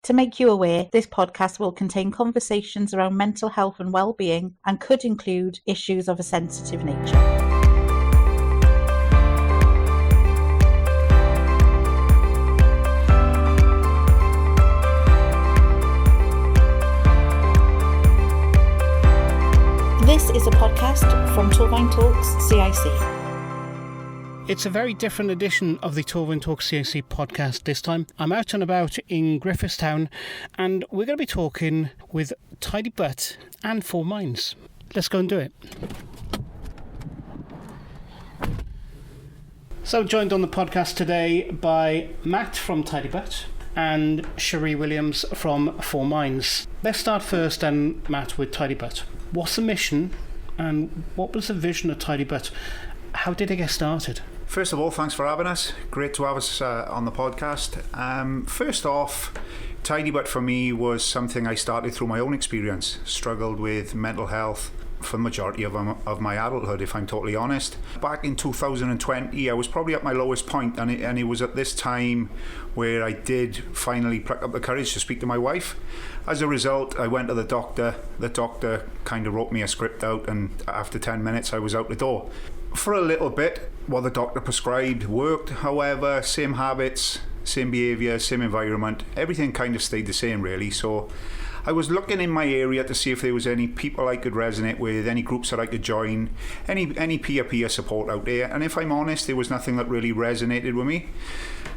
To make you aware, this podcast will contain conversations around mental health and well-being and could include issues of a sensitive nature. This is a podcast from 4Minds Talks CIC. It's a very different edition of the 4Minds Talks CIC podcast this time. I'm out and about in Griffithstown and we're going to be talking with Tidy Butt and 4Minds. Let's go and do it. So I'm joined on the podcast today by Matt from Tidy Butt and Sheree Williams from 4Minds. Let's start first then, Matt, with Tidy Butt. What's the mission and what was the vision of Tidy Butt? How did it get started? First of all, thanks for having us. Great to have us on the podcast. First off, Tidy Butt for me was something I started through my own experience. Struggled with mental health for the majority of my adulthood, if I'm totally honest. Back in 2020, I was probably at my lowest point, and it was at this time where I did finally pluck up the courage to speak to my wife. As a result, I went to the doctor. The doctor kind of wrote me a script out, and after 10 minutes, I was out the door. For a little bit, what the doctor prescribed worked. However, same habits, same behaviour, same environment, everything kind of stayed the same really. So I was looking in my area to see if there was any people I could resonate with, any groups that I could join, any peer-to-peer support out there. And if I'm honest, there was nothing that really resonated with me.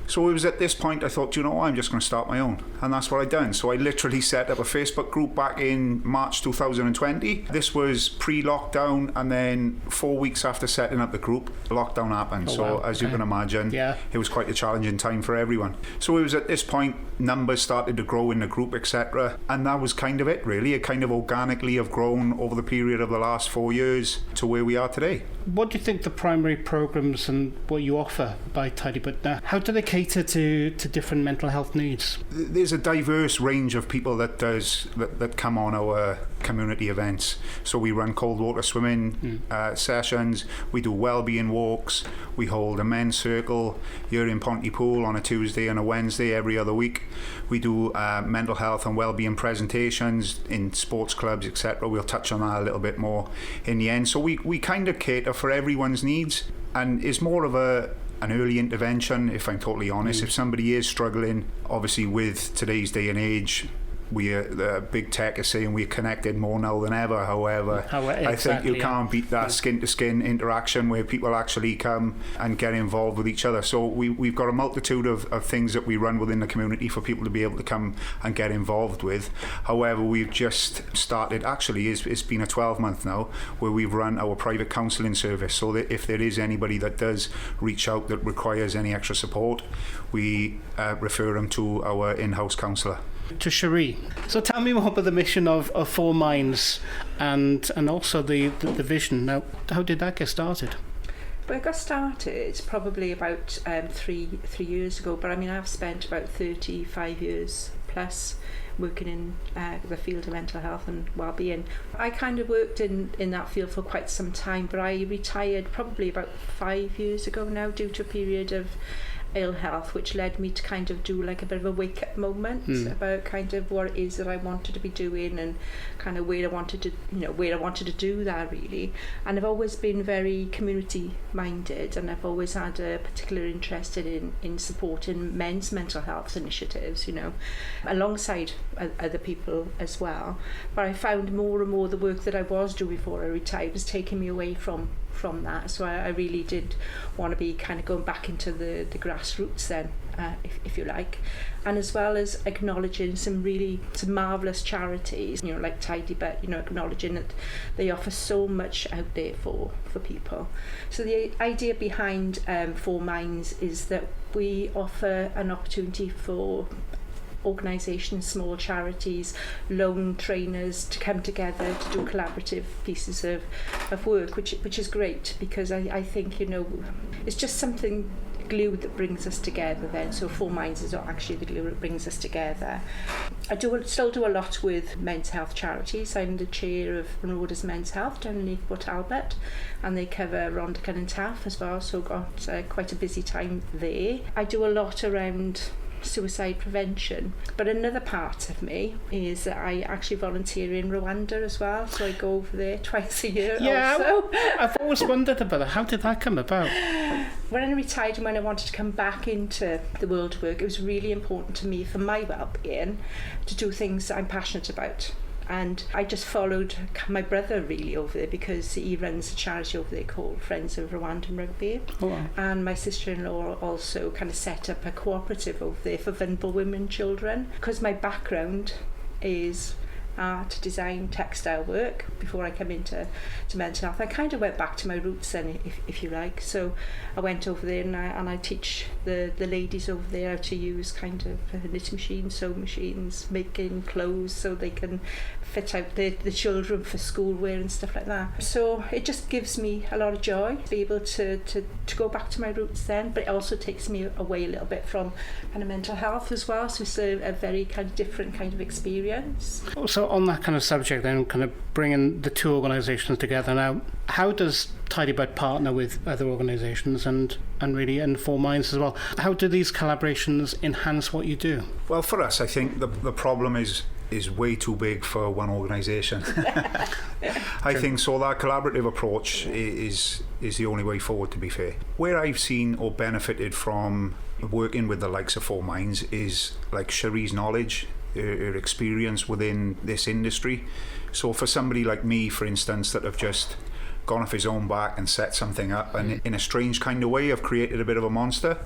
So it was at this point I thought, I'm just going to start my own. And that's what I done. So I literally set up a Facebook group back in March 2020. This was pre-lockdown, and then 4 weeks after setting up the group, lockdown happened. As you can imagine, it was quite a challenging time for everyone. So it was at this point, numbers started to grow in the group, etc. And that was kind of it, really. It kind of organically have grown over the period of the last 4 years to where we are today. What do you think the primary programs and what you offer by Tidy Butt now? How do they cater to different mental health needs? There's a diverse range of people that come on our community events. So we run cold water swimming sessions, we do wellbeing walks, we hold a men's circle here in Pontypool on a Tuesday and a Wednesday every other week. We do mental health and wellbeing presentations in sports clubs, etc. We'll touch on that a little bit more in the end. So we kind of cater for everyone's needs, and it's more of an early intervention, if I'm totally honest. If somebody is struggling, obviously with today's day and age, the big tech is saying we're connected more now than ever. However, I think you can't beat that skin-to-skin interaction where people actually come and get involved with each other. So we've got a multitude of things that we run within the community for people to be able to come and get involved with. However, we've just started, actually it's been a 12-month now, where we've run our private counselling service, so that if there is anybody that does reach out that requires any extra support, we refer them to our in-house counsellor. To Sheree. So tell me more about the mission of 4Minds and also the vision. Now, how did that get started? Well, it got started probably about 3 years ago, but I mean I've spent about 35 years plus working in the field of mental health and well-being. I kind of worked in that field for quite some time, but I retired probably about 5 years ago now due to a period of ill health, which led me to kind of do like a bit of a wake-up moment about kind of what it is that I wanted to be doing and kind of where I wanted to do that really. And I've always been very community minded, and I've always had a particular interest in supporting men's mental health initiatives, alongside other people as well. But I found more and more the work that I was doing before I retired was taking me away from that. So I really did want to be kind of going back into the grassroots then, if you like, and as well as acknowledging some marvellous charities, like Tidy Butt, acknowledging that they offer so much out there for people. So the idea behind 4Minds is that we offer an opportunity for organisations, small charities, lone trainers to come together to do collaborative pieces of work, which is great, because I think it's just something glue that brings us together then. So 4Minds is actually the glue that brings us together. I still do a lot with men's health charities. I'm the chair of Rhoda's Men's Health down in Newport, Albert, and they cover Rhondda and Taff as well, so got quite a busy time there. I do a lot around suicide prevention. But another part of me is that I actually volunteer in Rwanda as well, so I go over there twice a year also. I've always wondered about that. How did that come about? When I retired and when I wanted to come back into the world of work, it was really important to me for my well-being to do things that I'm passionate about. And I just followed my brother really over there because he runs a charity over there called Friends of Rwandan Rugby. Oh, wow. And my sister-in-law also kind of set up a cooperative over there for vulnerable women and children. Because my background is art, design, textile work before I come into mental health. I kind of went back to my roots then, if you like. So I went over there and I teach the ladies over there how to use kind of knitting machines, sewing machines, making clothes so they can fit out the children for schoolwear and stuff like that. So it just gives me a lot of joy to be able to go back to my roots then, but it also takes me away a little bit from kind of mental health as well. So it's a very kind of different kind of experience. So on that kind of subject then, kind of bringing the two organisations together now, how does Tidybird partner with other organisations and really in 4Minds as well? How do these collaborations enhance what you do? Well, for us, I think the problem is way too big for one organisation. I think so. That collaborative approach is the only way forward, to be fair. Where I've seen or benefited from working with the likes of 4Minds is like Sheree's knowledge, her experience within this industry. So for somebody like me, for instance, that have just gone off his own back and set something up and in a strange kind of way have created a bit of a monster,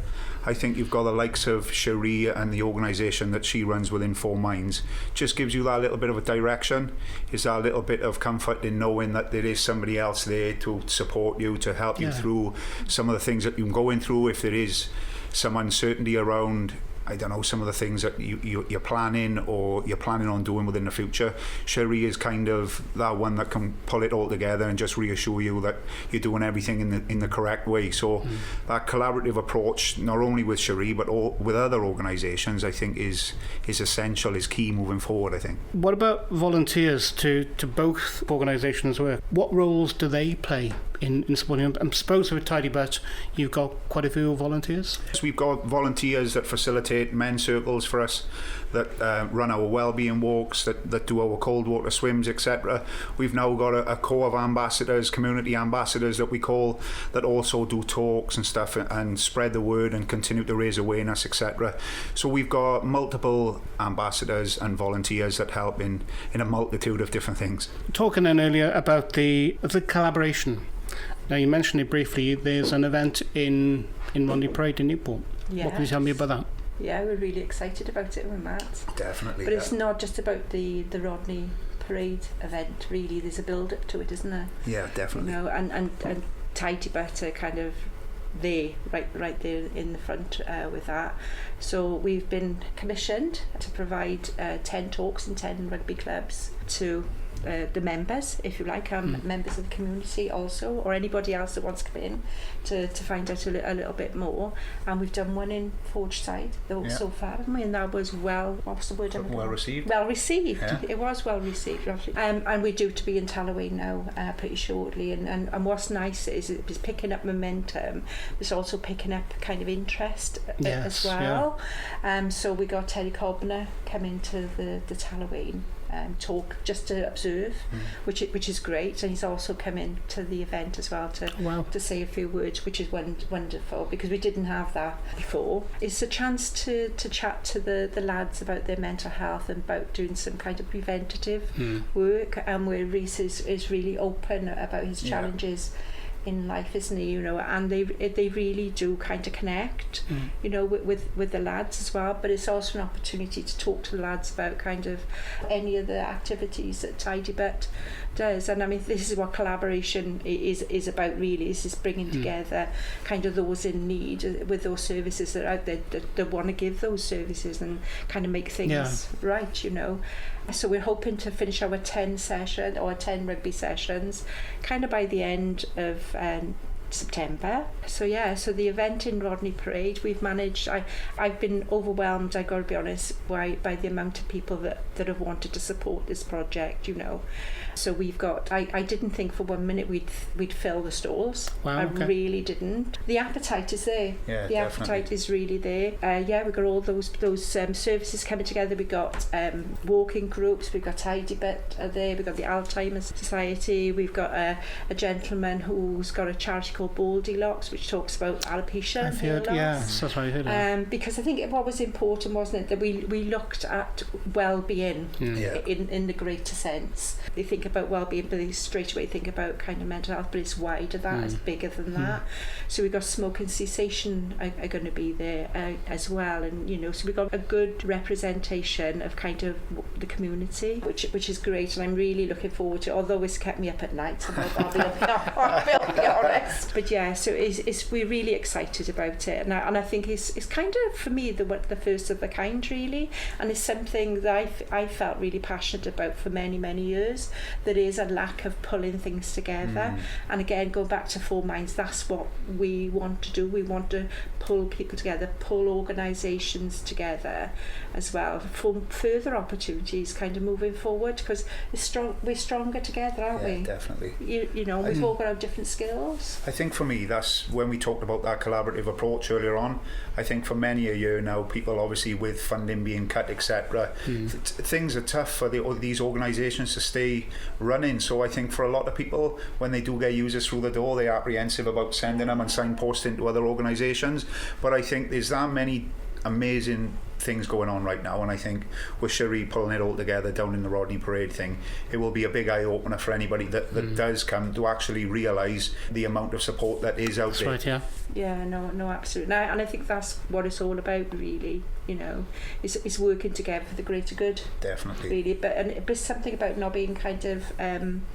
I think you've got the likes of Sheree and the organisation that she runs within 4Minds just gives you that little bit of a direction, is that little bit of comfort in knowing that there is somebody else there to support you, to help you through some of the things that you're going through. If there is some uncertainty around, I don't know, some of the things that you're planning or you're planning on doing within the future, Sheree is kind of that one that can pull it all together and just reassure you that you're doing everything in the correct way. So that collaborative approach, not only with Sheree but with other organisations, I think is essential, is key moving forward, I think. What about Volunteers to both organisations work? What roles do they play in supporting them? I suppose with Tidybird you've got quite a few volunteers. Yes, we've got volunteers that facilitate men's circles for us, that run our wellbeing walks, that do our cold water swims, etc. We've now got a core of ambassadors, community ambassadors that we call, that also do talks and stuff and spread the word and continue to raise awareness, etc. So we've got multiple ambassadors and volunteers that help in a multitude of different things. Talking then earlier about the collaboration. Now you mentioned it briefly, there's an event in Rodney Parade in Newport. Yes. What can you tell me about that? Yeah, we're really excited about it with Matt. Definitely. But it's not just about the Rodney Parade event, really. There's a build up to it, isn't there? Yeah, definitely. You know, and Tidybird are kind of there, right there in the front with that. So we've been commissioned to provide 10 talks in 10 rugby clubs to the members, if you like, members of the community also, or anybody else that wants to come in to find out a little bit more. And we've done one in Forgeside so far, haven't we? And that was well received. Well received. Yeah. It was well received. And we're due to be in Talloway now pretty shortly. And what's nice is it's picking up momentum. It's also picking up kind of interest as well. Yeah. So we got Terry Cobner coming to the Talloway talk just to observe, which is great, and he's also come in to the event as well to say a few words, which is wonderful, because we didn't have that before. It's a chance to chat to the lads about their mental health and about doing some kind of preventative work, and where Reece is really open about his challenges in life, isn't he? You know, and they really do kind of connect, you know, with the lads as well. But it's also an opportunity to talk to the lads about kind of any of the activities that Tidybird does. And I mean, this is what collaboration is about, really. Is just bringing together kind of those in need with those services that are out there that want to give those services and kind of make things right, you know. So we're hoping to finish our 10 rugby sessions kind of by the end of September. So the event in Rodney Parade, we've managed, I've been overwhelmed, I got to be honest, by the amount of people that have wanted to support this project, you know. So we've got, I didn't think for 1 minute we'd fill the stalls. Wow, okay. I really didn't. The appetite is there. Yeah, the appetite is really there. We've got all those services coming together. We've got walking groups, we've got Tidy Bit there, we've got the Alzheimer's Society, we've got a gentleman who's got a charity called Goldilocks, which talks about alopecia and hair loss. Yeah, that's what I heard. Because I think what was important, wasn't it, that we looked at well-being in the greater sense. They think about well-being, but they straight away think about kind of mental health, but it's wider than that, it's bigger than that. So we've got smoking cessation are going to be there as well, and you know, so we've got a good representation of kind of the community, which is great, and I'm really looking forward to it, although it's kept me up at night, I'll be honest. But yeah, so we're really excited about it, and I think it's kind of, for me, the first of the kind, really, and it's something that I felt really passionate about for many, many years. There is a lack of pulling things together, and again, going back to 4Minds, that's what we want to do. We want to pull people together, pull organisations together as well for further opportunities kind of moving forward, because we're stronger together, aren't we? Definitely. You know, we've all got our different skills. I think for me, that's when we talked about that collaborative approach earlier on. I think for many a year now, people obviously with funding being cut, etc., things are tough for these organisations to stay running. So I think for a lot of people, when they do get users through the door, they're apprehensive about sending them and signposting to other organisations. But I think there's that many amazing things going on right now, and I think with Sheree pulling it all together down in the Rodney Parade thing, it will be a big eye-opener for anybody that does come to actually realise the amount of support that is out there. That's right, yeah. Yeah, no, absolutely. And I think that's what it's all about, really. You know, it's working together for the greater good. Definitely. Really, but it's something about not being kind of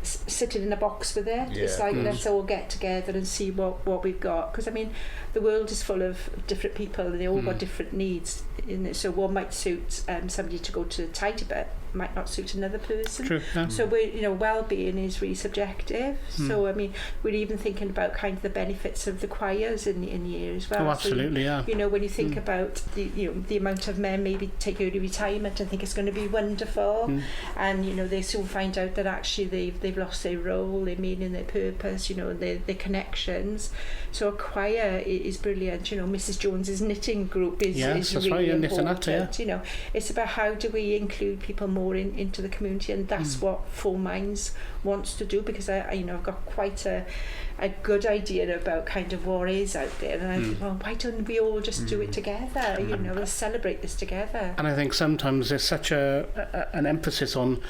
sitting in a box with it. Yeah. It's like, let's all get together and see what we've got. Because I mean, the world is full of different people, and they all got different needs. So what might suit somebody to go to Tidy Bit might not suit another person. True, yeah. So well-being is really subjective. So I mean, we're even thinking about kind of the benefits of the choirs in here as well. Oh, absolutely, so, yeah. You know, when you think about the amount of men maybe take early retirement and think it's going to be wonderful, and you know, they soon find out that actually they've lost their role, their meaning, their purpose, you know, their connections. So a choir is brilliant. You know, Mrs. Jones's knitting group is really important. You know, it's about how do we include people more into the community, and that's what 4Minds wants to do, because I've got quite a good idea about kind of what is out there, and I think, well, why don't we all just do it together? You know, let's celebrate this together. And I think sometimes there's such an emphasis on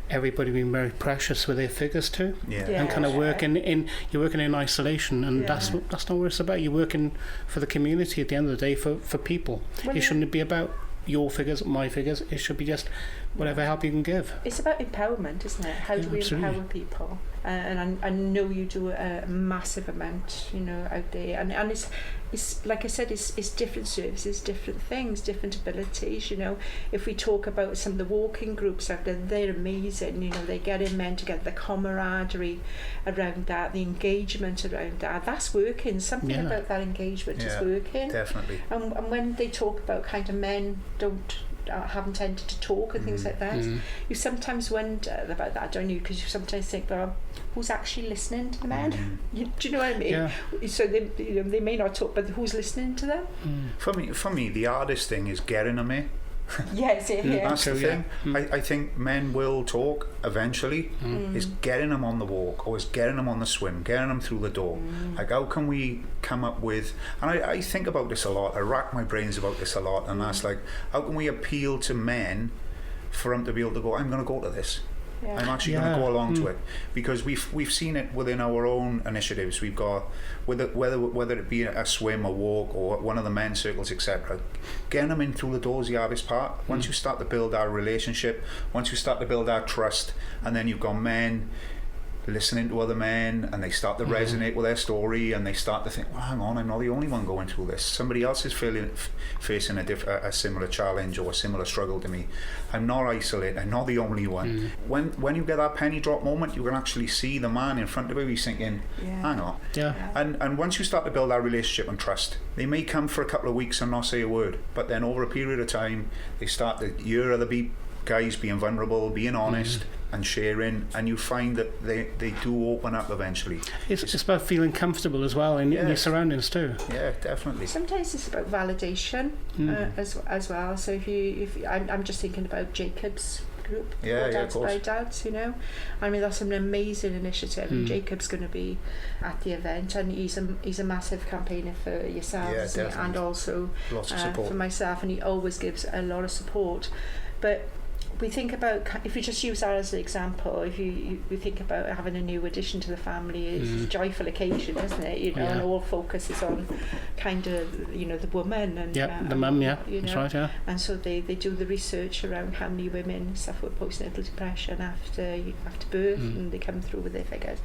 everybody being very precious with their figures too, and kind of working in isolation, and that's not what it's about. You're working for the community at the end of the day, for people. It shouldn't be about your figures, my figures. It should be just whatever help you can give. It's about empowerment, isn't it? How do we empower people? And I know you do a massive amount, you know, out there, and it's like I said, it's different services, different things, different abilities. You know, if we talk about some of the walking groups out there, they're amazing. You know, they get in men together, the camaraderie around that, the engagement around that, that's working. Something about that engagement is working. Definitely. And when they talk about kind of men haven't tended to talk and things like that, you sometimes wonder about that, don't you? Because you sometimes think, well, who's actually listening to the men? Do you know what I mean? Yeah. So they may not talk, but who's listening to them? For me, the hardest thing is getting them in. Yes, That's the thing. I think men will talk eventually. It's getting them on the walk, or it's getting them on the swim, getting them through the door. Like, how can we come up with, and I think about this a lot, I rack my brains about this a lot, and that's like, how can we appeal to men for them to be able to go, I'm going to go to this. I'm actually going to go along to it, because we've seen it within our own initiatives. We've got whether it be a swim, a walk, or one of the men's circles, etc. Getting them in through the door is the hardest part. Once you start to build our relationship, once you start to build our trust, and then you've got men listening to other men, and they start to resonate with their story, and they start to think, well, hang on, I'm not the only one going through this. Somebody else is facing a similar challenge or a similar struggle to me. I'm not isolated. I'm not the only one. When you get that penny drop moment, you can actually see the man in front of you. He's thinking, hang on. And once you start to build that relationship and trust, they may come for a couple of weeks and not say a word, but then over a period of time, they start to hear other guys being vulnerable, being honest, and sharing, and you find that they do open up eventually. It's about feeling comfortable as well in your surroundings too. Yeah, definitely. Sometimes it's about validation as well. So if I'm just thinking about Jacob's group, Dads by Dads, you know. I mean, that's an amazing initiative, and Jacob's going to be at the event, and he's a massive campaigner for yourselves, and also lots of support for myself, and he always gives a lot of support. But we think about, if you just use that as an example, if you think about having a new addition to the family, it's a joyful occasion, isn't it? You know, and all focus is on kind of, you know, the woman and the mum, you know, that's right, and so they do the research around how many women suffer with postnatal depression after birth, and they come through with their figures.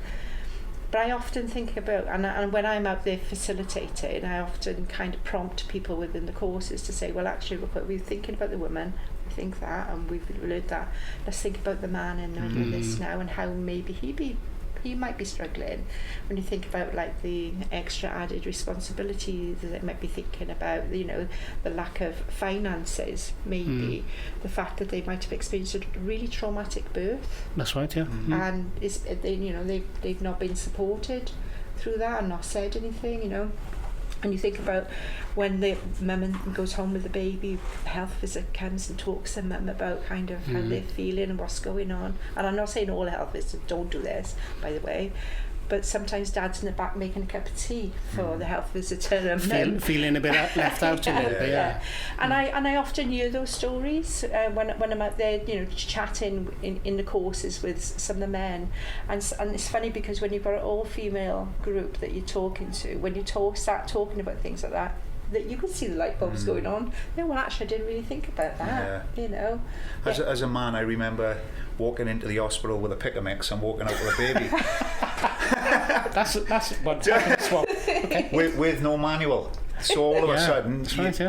But I often think about, and when I'm out there facilitating, I often kind of prompt people within the courses to say, well, actually, we're thinking about the woman, we think that, and we've learned that. Let's think about the man in the middle of this now, and how maybe he might be struggling. When you think about like the extra added responsibility that they might be thinking about, you know, the lack of finances, maybe the fact that they might have experienced a really traumatic birth. That's right, And they've not been supported through that and not said anything, you know. And you think about when the mum goes home with the baby, the health visitor comes and talks to mum about kind of how they're feeling and what's going on. And I'm not saying all health visitors don't do this, by the way, but sometimes dad's in the back making a cup of tea for the health visitor and feeling a bit left out a little bit. And I often hear those stories when I'm out there, you know, chatting in the courses with some of the men, and it's funny because when you've got an all-female group that you're talking to, when you start talking about things like that you can see the light bulbs going on. No, well, actually, I didn't really think about that. You know, as a man, I remember walking into the hospital with a pick a mix and walking out with a baby. that's what happens. Okay. With no manual. So all of a sudden,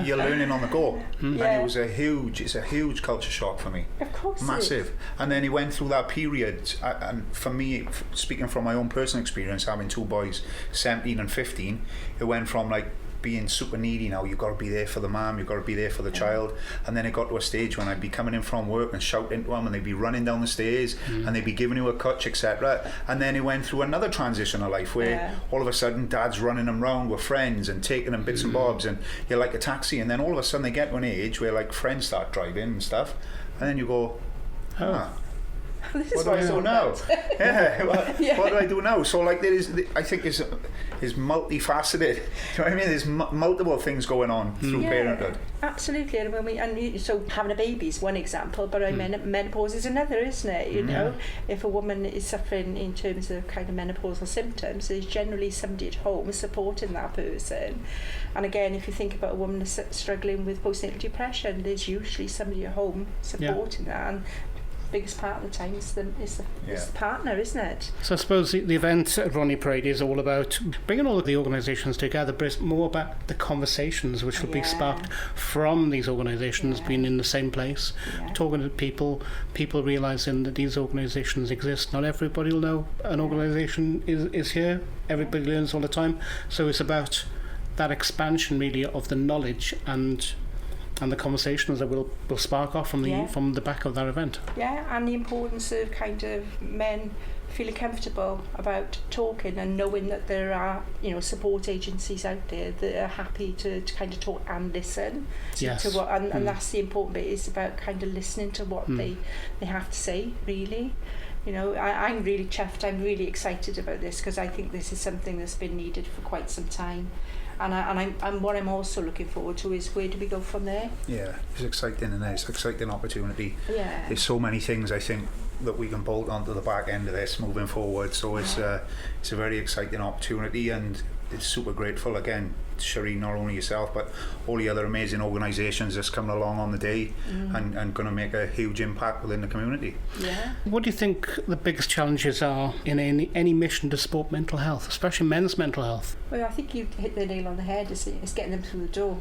you're learning on the go, and it's a huge culture shock for me. Of course, massive. And then he went through that period, and for me, speaking from my own personal experience, having two boys, 17 and 15, it went from like being super needy. Now you've got to be there for the mum, you've got to be there for the child, and then it got to a stage when I'd be coming in from work and shouting to them, and they'd be running down the stairs, and they'd be giving you a clutch, etc. And then he went through another transition of life where all of a sudden dad's running them round with friends and taking them bits and bobs, and you're like a taxi, and then all of a sudden they get to an age where like friends start driving and stuff, and then you go, what do I do now? What do I do now? So like I think is multifaceted. You know what I mean? There's multiple things going on through parenthood. Absolutely, and so having a baby is one example, but menopause is another, isn't it? You know, if a woman is suffering in terms of kind of menopausal symptoms, there's generally somebody at home supporting that person. And again, if you think about a woman that's struggling with postnatal depression, there's usually somebody at home supporting that. And biggest part of the time is the partner, isn't it? So I suppose the event at Rodney Parade is all about bringing all of the organisations together, but it's more about the conversations which will be sparked from these organisations being in the same place, talking to people realising that these organisations exist. Not everybody will know an organisation is here. Everybody learns all the time. So it's about that expansion really of the knowledge and the conversations that will spark off from the back of that event. Yeah, and the importance of kind of men feeling comfortable about talking and knowing that there are, you know, support agencies out there that are happy to kind of talk and listen to what, and that's the important bit, is about kind of listening to what they have to say, really. You know, I'm really chuffed, I'm really excited about this, because I think this is something that's been needed for quite some time. And what I'm also looking forward to is, where do we go from there? Yeah, it's exciting, and it's an exciting opportunity. Yeah. There's so many things I think that we can bolt onto the back end of this moving forward. So it's a very exciting opportunity, and it's super grateful again Sheree, not only yourself, but all the other amazing organisations that's coming along on the day and going to make a huge impact within the community. Yeah. What do you think the biggest challenges are in any mission to support mental health, especially men's mental health? Well, I think you hit the nail on the head. It's getting them through the door.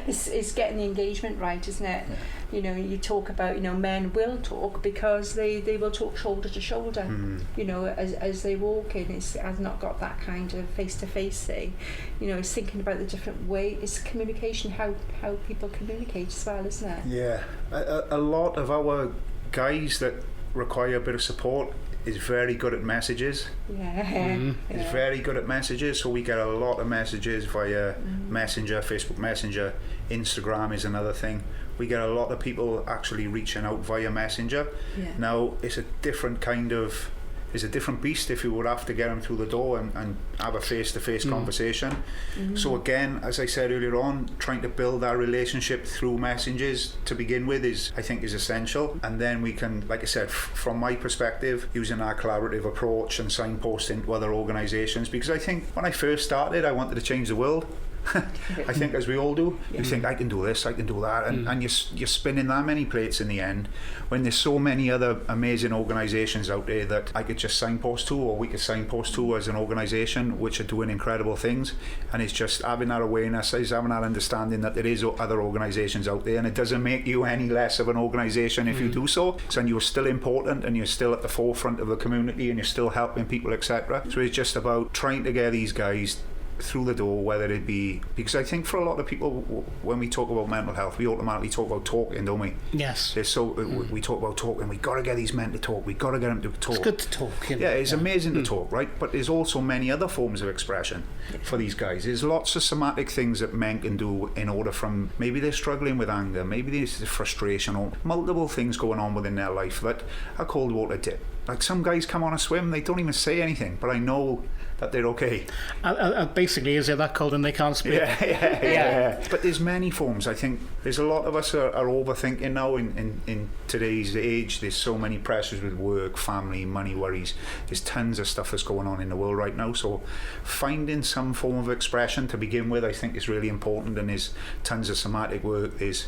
It's getting the engagement right, isn't it? Yeah. You know, you talk about, men will talk because they will talk shoulder to shoulder. As they walk in. I've not got that kind of face-to-face thing. It's thinking about the different way. It's communication, how people communicate as well, isn't it? Yeah. A lot of our guys that require a bit of support is very good at messages. Is very good at messages, so we get a lot of messages via Messenger, Facebook Messenger. Instagram is another thing. We get a lot of people actually reaching out via Messenger. Now it's a different beast if you would have to get them through the door and have a face-to-face conversation. So again, as I said earlier on, trying to build that relationship through messages to begin with is essential, and then we can, like I said, from my perspective, using our collaborative approach and signposting to other organisations, because I think when I first started I wanted to change the world. I think, as we all do, you think, I can do this, I can do that, and you're spinning that many plates in the end, when there's so many other amazing organisations out there that I could just signpost to, or we could signpost to as an organisation, which are doing incredible things. And it's just having that awareness, is having that understanding that there is other organisations out there, and it doesn't make you any less of an organisation if you do so. So you're still important, and you're still at the forefront of the community, and you're still helping people, etc. So it's just about trying to get these guys through the door, whether it be, because I think for a lot of people, when we talk about mental health, we automatically talk about talking, don't we? Yes. We talk about talking. We got to get these men to talk. We got to get them to talk. It's good to talk. Yeah, it's amazing to talk, right? But there's also many other forms of expression for these guys. There's lots of somatic things that men can do in order from, maybe they're struggling with anger, maybe there's frustration, or multiple things going on within their life that a cold water dip. Like, some guys come on a swim, they don't even say anything, but I know that they're okay. Basically, is it that cold and they can't speak? Yeah. But there's many forms. I think there's a lot of us are overthinking now in today's age. There's so many pressures with work, family, money worries. There's tons of stuff that's going on in the world right now. So finding some form of expression to begin with, I think, is really important. And there's tons of somatic work. There's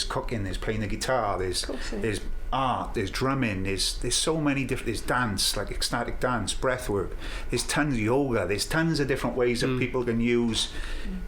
cooking, there's playing the guitar, there's art, there's drumming, there's so many different, there's dance, like ecstatic dance, breath work, there's tons of yoga, there's tons of different ways that people can use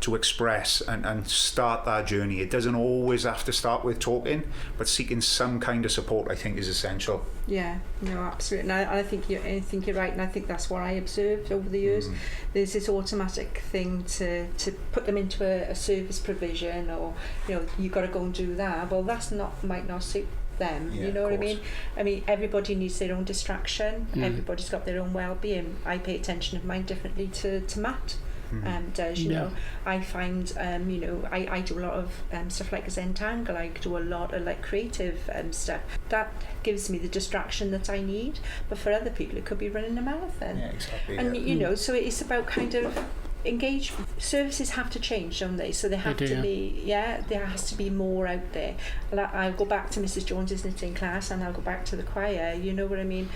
to express and start that journey. It doesn't always have to start with talking, but seeking some kind of support, I think, is essential. Yeah, no, absolutely. And I think you're right, and I think that's what I observed over the years. There's this automatic thing to put them into a service provision, or you've got to go and do that. Well, might not suit them, you know what I mean? I mean, everybody needs their own distraction. Everybody's got their own well-being. I pay attention of mine differently to Matt does. You know, I find I do a lot of stuff like Zentangle. I do a lot of like creative stuff that gives me the distraction that I need. But for other people, it could be running a marathon. Yeah, exactly. And you know, so it's about kind of engagement. Services have to change, don't they? So they have to be, there has to be more out there. I'll go back to Mrs. Jones's knitting class, and I'll go back to the choir, you know what I mean?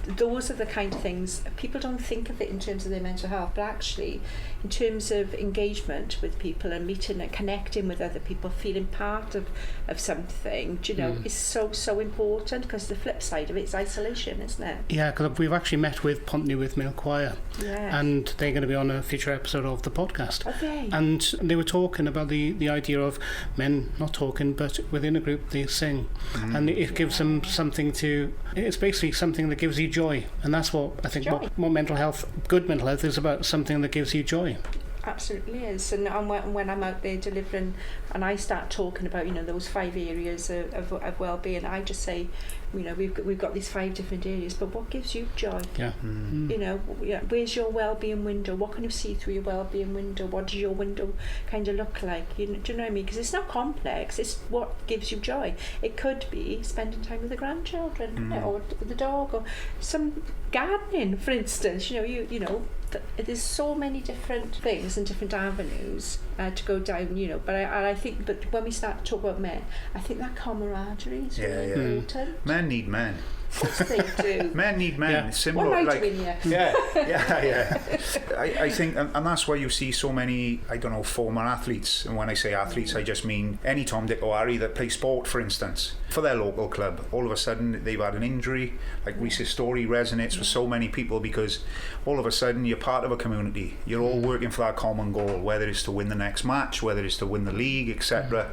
Those are the kind of things, people don't think of it in terms of their mental health, but actually in terms of engagement with people and meeting and connecting with other people, feeling part of something, do you know, is so important, because the flip side of it is isolation, isn't it? Yeah, because we've actually met with Pontywydd Male Choir, and they're going to be on a future episode of the podcast. Okay. And they were talking about the idea of men not talking, but within a group they sing, and it gives them something to, it's basically something that gives you joy, and that's what I think what mental health, good mental health, is about, something that gives you joy. Absolutely is. And when I'm out there delivering and I start talking about, you know, those 5 areas of well-being, I just say, you know, we've got these 5 different areas, but what gives you joy? You know, where's your well-being window? What can you see through your well-being window? What does your window kind of look like? Do you know what I mean? Because it's not complex, it's what gives you joy. It could be spending time with the grandchildren, or with the dog, or some gardening, for instance. You know, there's so many different things and different avenues to go down, you know. But I think, but when we start to talk about men, I think that camaraderie is really important. Men need men. Of course they do. Men need men. Yeah. Similar, What am I like, doing here? yeah. I think, and that's why you see so many, I don't know, former athletes. And when I say athletes, I just mean any Tom, Dick or Harry that play sport, for instance, for their local club. All of a sudden, they've had an injury. Like Reese's story resonates with so many people because all of a sudden, you're part of a community. You're all working for that common goal, whether it's to win the next match, whether it's to win the league, etc.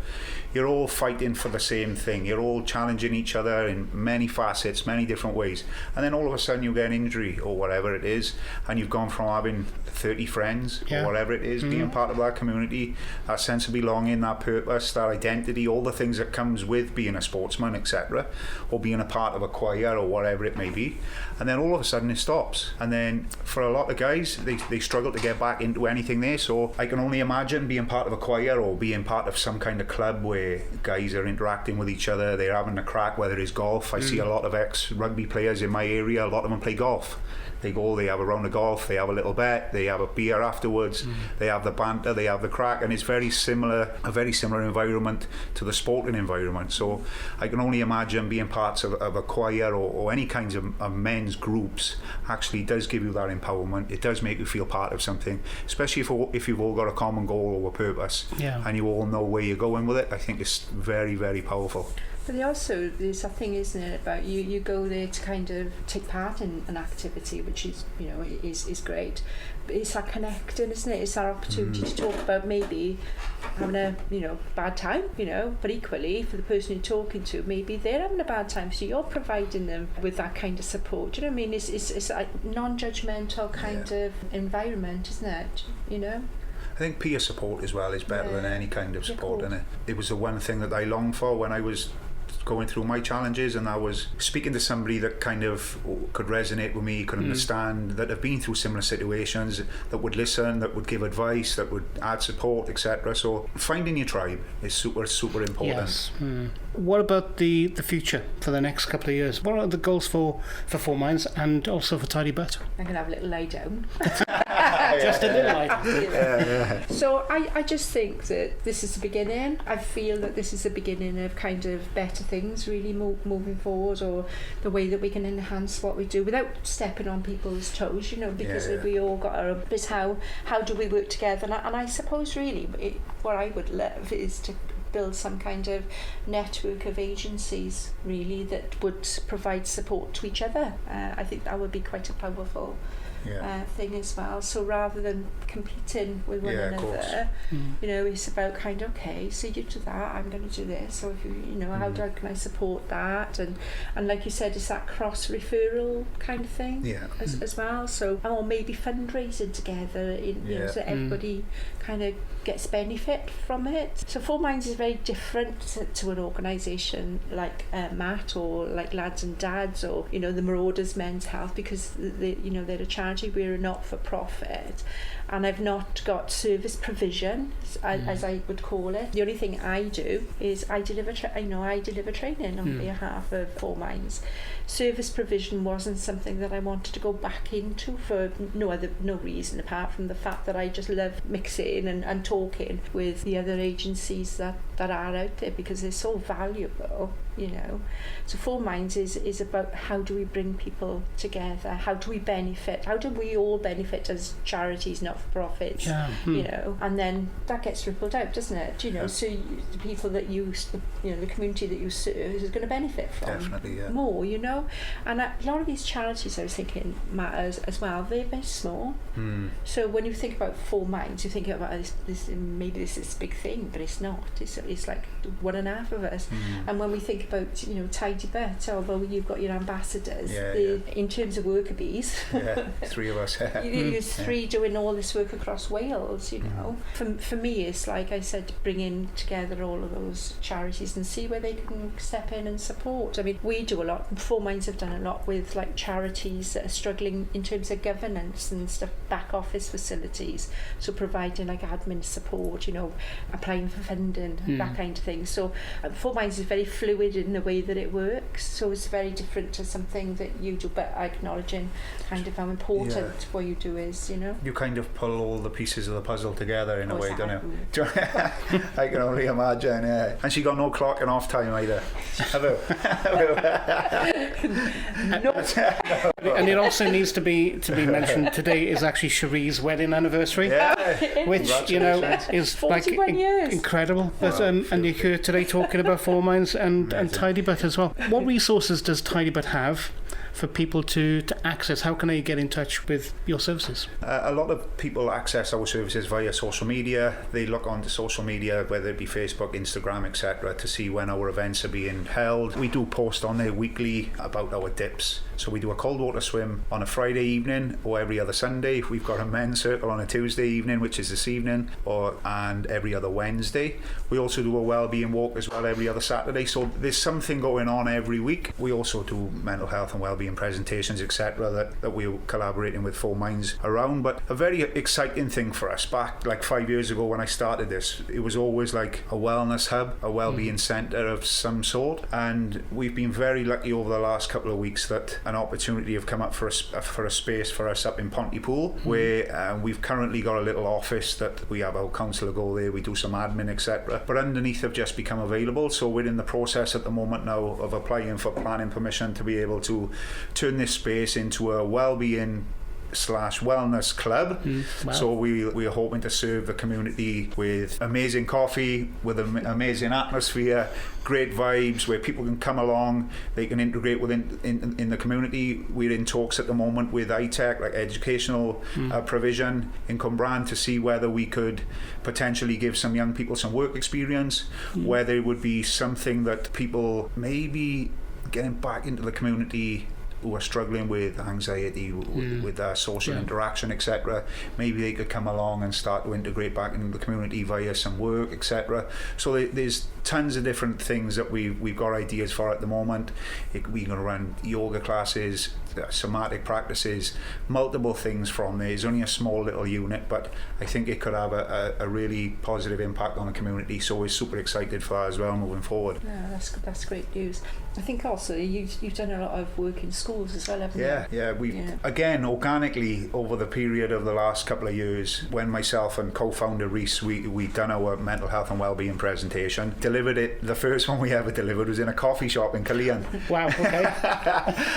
You're all fighting for the same thing. You're all challenging each other in many facets, many different ways. And then all of a sudden you get an injury or whatever it is, and you've gone from having 30 friends or whatever it is, being part of that community, that sense of belonging, that purpose, that identity, all the things that comes with being a sportsman, etc., or being a part of a choir or whatever it may be. And then all of a sudden it stops. And then for a lot of guys, they struggle to get back into anything there. So I can only imagine being part of a choir or being part of some kind of club where guys are interacting with each other, they're having a crack, whether it's golf. I see a lot of ex-rugby players in my area, a lot of them play golf. They go, they have a round of golf, they have a little bet, they have a beer afterwards, they have the banter, they have the crack, and it's a very similar environment to the sporting environment. So I can only imagine being parts of a choir or any kinds of men's groups actually does give you that empowerment. It does make you feel part of something, especially if you've all got a common goal or a purpose, and you all know where you're going with it. I think it's very, very powerful. But there's a thing, isn't it, about you go there to kind of take part in an activity, which is, is great. But it's that connecting, isn't it? It's that opportunity to talk about maybe having a, bad time, but equally for the person you're talking to, maybe they're having a bad time. So you're providing them with that kind of support. Do you know what I mean? It's a non-judgmental kind of environment, isn't it? I think peer support as well is better than any kind of support, isn't it? It was the one thing that I longed for when I was going through my challenges, and I was speaking to somebody that kind of could resonate with me, could understand, that have been through similar situations, that would listen, that would give advice, that would add support, etc. So finding your tribe is super, super important. Yes. What about the future for the next couple of years? What are the goals for 4Minds and also for Tidy Butt? I'm going to have a little lie down. Just a little lie down. So I just think that this is the beginning. I feel that this is the beginning of kind of better things really moving forward, or the way that we can enhance what we do without stepping on people's toes, because we all got our... It's how do we work together? And I suppose really what I would love is to build some kind of network of agencies really that would provide support to each other. I think that would be quite a powerful thing as well. So rather than competing with one another, it's about kind of, okay, so you do that, I'm going to do this. So if how can I support that? And like you said, it's that cross referral kind of thing as well. So or maybe fundraising together, so that everybody kind of gets benefit from it. So 4Minds is very different to an organisation like Matt or like Lads and Dads or the Marauders Men's Health, because they're a charity. We're a not-for-profit, and I've not got service provision as I would call it. The only thing I do is I deliver training on behalf of 4Minds. Service provision wasn't something that I wanted to go back into for no reason apart from the fact that I just love mixing and talking with the other agencies that are out there, because they're so valuable. So 4Minds is about how do we bring people together, how do we benefit, how do we all benefit as charities, not-for-profits, and then that gets rippled out, doesn't it? So the people that the community that you serve is going to benefit from more, and a lot of these charities, I was thinking, Matt, as well, they're very small. So when you think about 4Minds, you think about this maybe this is a big thing, but it's not. It's like 1.5 of us. And when we think about Tidy Butt, although you've got your ambassadors, in terms of worker bees, 3 of us. you're 3 doing all this work across Wales. For me, it's like I said, bringing together all of those charities and see where they can step in and support. I mean, we do a lot. 4Minds have done a lot with like charities that are struggling in terms of governance and stuff, back office facilities. So providing like admin support, applying for funding that kind of thing. So 4Minds is very fluid in the way that it works, so it's very different to something that you do, but acknowledging kind of how important what you do is, you know. You kind of pull all the pieces of the puzzle together in a way, don't you? I can only imagine, yeah. And she got no clocking off time either. Hello. And it also needs to be mentioned, today is actually Sheree's wedding anniversary, which, you know, is like incredible. But, and you're here today talking about 4Minds and Tidybutt as well. What resources does Tidybutt have for people to access? How can they get in touch with your services? A lot of people access our services via social media. They look onto social media, whether it be Facebook, Instagram, etc., to see when our events are being held. We do post on there weekly about our dips. So we do a cold water swim on a Friday evening or every other Sunday. We've got a men's circle on a Tuesday evening, which is this evening, and every other Wednesday. We also do a wellbeing walk as well every other Saturday. So there's something going on every week. We also do mental health and wellbeing presentations, etc., that we're collaborating with 4Minds around. But a very exciting thing for us, back like 5 years ago when I started this, it was always like a wellness hub, a wellbeing centre of some sort. And we've been very lucky over the last couple of weeks that an opportunity have come up for a space for us up in Pontypool, where we've currently got a little office that we have our counsellor go there, we do some admin, etc. But underneath have just become available, so we're in the process at the moment now of applying for planning permission to be able to turn this space into a wellbeing /wellness club. Wow. So we are hoping to serve the community with amazing coffee, with an amazing atmosphere, great vibes, where people can come along, they can integrate within in the community. We're in talks at the moment with ITEC, like educational provision in Cwmbran, to see whether we could potentially give some young people some work experience, whether it would be something that people maybe getting back into the community who are struggling with anxiety, with social interaction, etc. Maybe they could come along and start to integrate back into the community via some work, etc. So there's tons of different things that we've got ideas for at the moment. We can run yoga classes, somatic practices, multiple things from there. It's only a small little unit, but I think it could have a really positive impact on the community, so we're super excited for that as well moving forward. Yeah, that's great news. I think also you've done a lot of work in schools as well, haven't you? Yeah, again, organically over the period of the last couple of years, when myself and co-founder Reese, we done our mental health and wellbeing presentation, delivered it. The first one we ever delivered was in a coffee shop in Killeen. Wow, okay.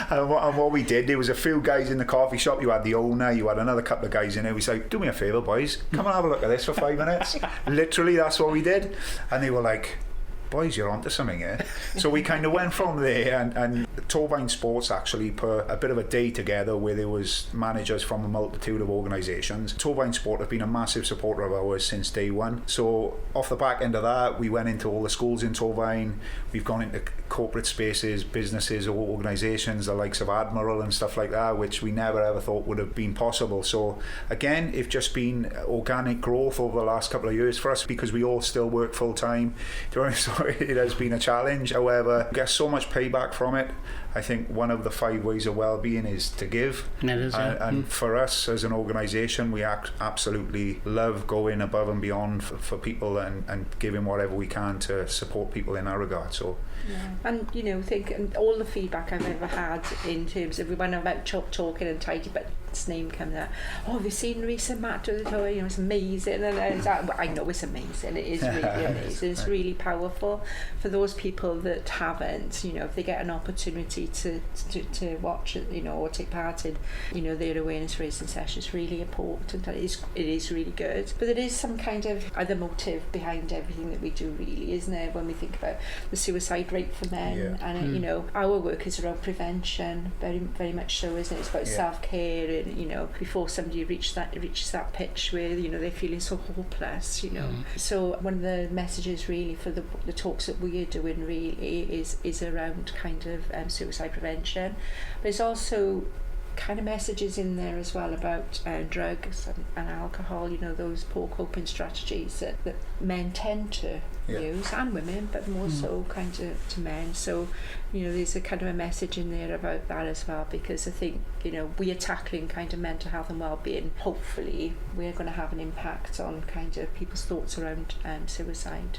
and what we did, there was a few guys in the coffee shop. You had the owner, you had another couple of guys in there. We said, do me a favour, boys, come and have a look at this for 5 minutes. Literally, that's what we did. And they were like, boys, you're onto something here. So we kind of went from there, and Torvine Sports actually put a bit of a day together where there was managers from a multitude of organisations. Torvine Sport have been a massive supporter of ours since day one. So off the back end of that, we went into all the schools in Torvine. We've gone into corporate spaces, businesses or organisations, the likes of Admiral and stuff like that, which we never ever thought would have been possible. So again, it's just been organic growth over the last couple of years for us, because we all still work full time. So it has been a challenge. However, get so much payback from it. I think one of the 5 ways of well-being is to give. It is, and for us as an organisation, we absolutely love going above and beyond for people and giving whatever we can to support people in that regard. So. Yeah. And think all the feedback I've ever had in terms of when I'm out talking and Tidybutt's name comes out, have you seen Sheree and Matt do the tour? It's amazing. And I know it's amazing. It is really amazing. It's really powerful for those people that haven't. If they get an opportunity to watch it, or take part in, their awareness raising sessions, really important. It is really good. But there is some kind of other motive behind everything that we do, really, isn't there? When we think about the suicide rate for men, and our work is around prevention, very very much so, isn't it? It's about self-care, and before somebody reaches that pitch where they're feeling so hopeless. So one of the messages really for the talks that we're doing really is around kind of suicide prevention. But there's also kind of messages in there as well about drugs and alcohol, those poor coping strategies that men tend to use, and women, but more so kind of to men. So there's a kind of a message in there about that as well, because I think we are tackling kind of mental health and well-being. Hopefully we're going to have an impact on kind of people's thoughts around suicide.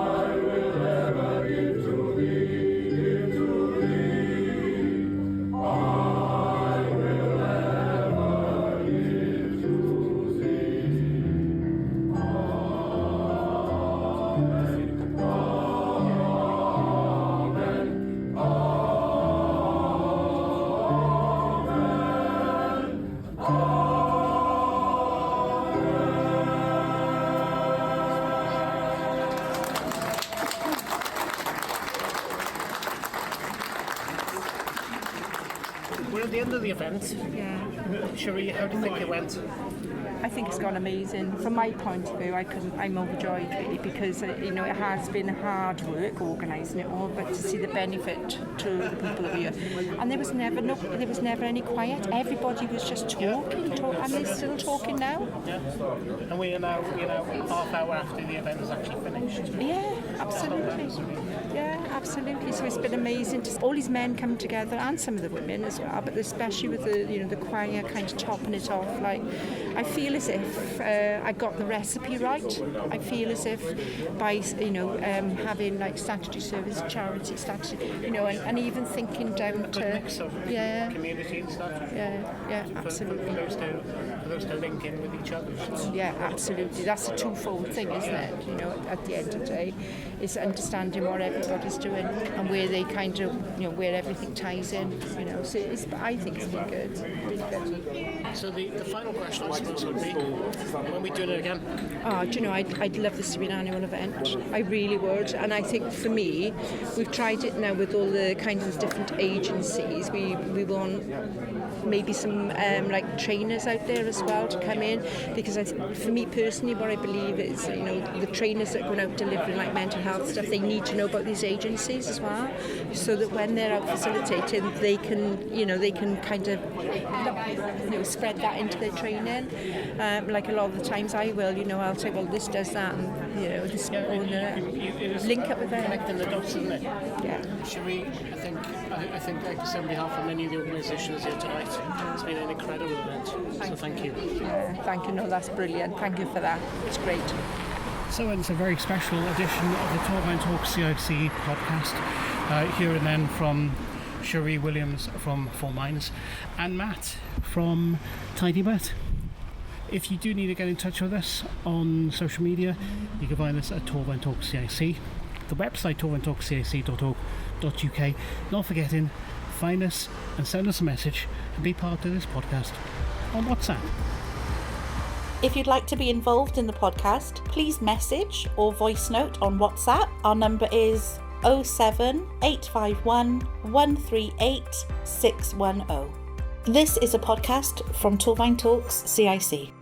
end of the event, Sheree, how do you think it went? I think it's gone amazing. From my point of view, I'm overjoyed really, because it has been hard work organising it all, but to see the benefit to the people over here, and there was never any quiet. Everybody was just talking, and they're still talking now. Yeah. And we are now, half hour after the event is actually finished. Yeah, absolutely. Yeah, absolutely. So it's been amazing to see all these men come together, and some of the women as well, but especially with the choir kind of topping it off. Like, I feel as if I got the recipe right. I feel as if by having like statutory service, charity, statutory, and even thinking down to mix of community and stuff. Yeah, absolutely. For those to link in with each other. Yeah, absolutely. That's a twofold thing, isn't it? At the end of the day, is understanding what everybody's doing and where they kind of, where everything ties in. So I think it's been good. Really good. So the final question, I suppose, would be, when we doing it again? I'd love this to be an annual event. I really would. And I think for me, we've tried it now with all the kinds of different agencies. We want maybe some like trainers out there as well to come in, because for me personally, what I believe is, the trainers that are going out delivering like mental health stuff, they need to know about these agencies as well, so that when they're out facilitating, they can kind of spread that into their training. Like a lot of the times I will, I'll say, well, this does that, and this link up with them. Connecting the dots, isn't it? Yeah. Sheree, I think like I said, on behalf of many of the organisations here tonight, it's been an incredible event. So thank you. Thank you. No, that's brilliant. Thank you for that. It's great. So it's a very special edition of the 4Minds Talk CIC podcast. Here and then from Sheree Williams from 4Minds and Matt from Tidy But. If you do need to get in touch with us on social media, you can find us at 4Minds Talk CIC. The website 4mindstalkcic.org.uk. Not forgetting, find us and send us a message and be part of this podcast on WhatsApp. If you'd like to be involved in the podcast, please message or voice note on WhatsApp. Our number is 07851 138 610. This is a podcast from 4Minds Talks CIC.